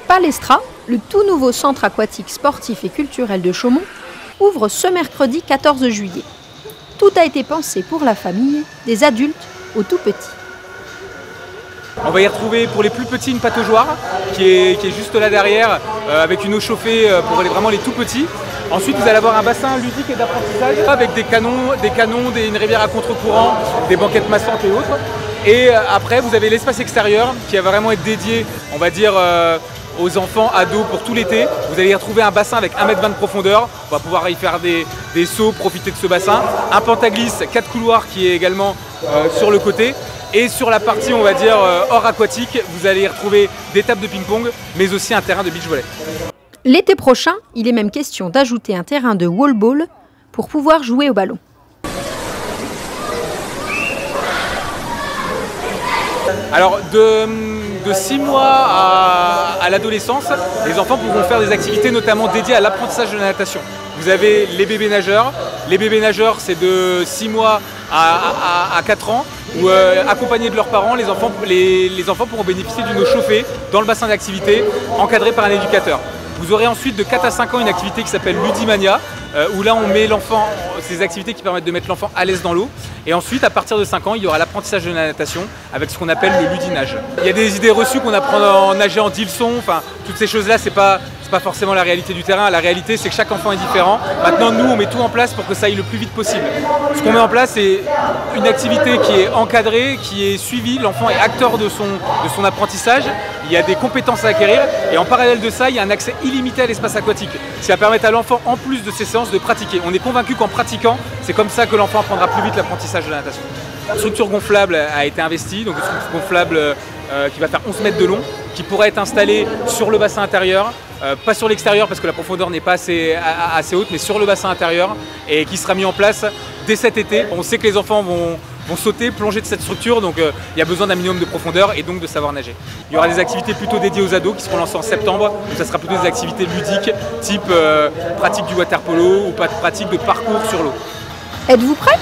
Palestra, le tout nouveau centre aquatique sportif et culturel de Chaumont, ouvre ce mercredi 14 juillet. Tout a été pensé pour la famille, des adultes aux tout petits. On va y retrouver pour les plus petits une pataugeoire qui est juste là derrière avec une eau chauffée pour vraiment les tout petits. Ensuite vous allez avoir un bassin ludique et d'apprentissage avec des canons, une rivière à contre-courant, des banquettes massantes et autres. Et après vous avez l'espace extérieur qui va vraiment être dédié, on va dire, aux enfants, ados pour tout l'été. Vous allez y retrouver un bassin avec 1,20 m de profondeur. On va pouvoir y faire des sauts, profiter de ce bassin. Un pentaglisse, 4 couloirs qui est également sur le côté. Et sur la partie, on va dire, hors aquatique, vous allez y retrouver des tables de ping-pong, mais aussi un terrain de beach volley. L'été prochain, il est même question d'ajouter un terrain de wall-ball pour pouvoir jouer au ballon. Alors de 6 mois à l'adolescence, les enfants pourront faire des activités notamment dédiées à l'apprentissage de la natation. Vous avez les bébés nageurs. Les bébés nageurs, c'est de 6 mois à 4 ans, où accompagnés de leurs parents, les enfants pourront bénéficier d'une eau chauffée dans le bassin d'activité, encadré par un éducateur. Vous aurez ensuite de 4 à 5 ans une activité qui s'appelle Ludimania, où là on met l'enfant, ces activités qui permettent de mettre l'enfant à l'aise dans l'eau. Et ensuite, à partir de 5 ans, il y aura l'apprentissage de la natation avec ce qu'on appelle le ludinage. Il y a des idées reçues qu'on apprend à nager en dilson, enfin toutes ces choses-là, c'est pas forcément la réalité du terrain. La réalité, c'est que chaque enfant est différent. Maintenant, nous, on met tout en place pour que ça aille le plus vite possible. Ce qu'on met en place, c'est une activité qui est encadrée, qui est suivie. L'enfant est acteur de son apprentissage. Il y a des compétences à acquérir. Et en parallèle de ça, il y a un accès illimité à l'espace aquatique. Ce qui va permettre à l'enfant, en plus de ses séances, de pratiquer. On est convaincu qu'en pratiquant, c'est comme ça que l'enfant apprendra plus vite l'apprentissage de la natation. Une structure gonflable a été investie, donc une structure gonflable qui va faire 11 mètres de long, qui pourra être installée sur le bassin intérieur, pas sur l'extérieur parce que la profondeur n'est pas assez haute, mais sur le bassin intérieur, et qui sera mis en place dès cet été. On sait que les enfants vont sauter, plonger de cette structure, donc il y a besoin d'un minimum de profondeur et donc de savoir nager. Il y aura des activités plutôt dédiées aux ados qui seront lancées en septembre, donc ça sera plutôt des activités ludiques, type pratique du water polo ou pratique de parcours sur l'eau. Êtes-vous prêts ?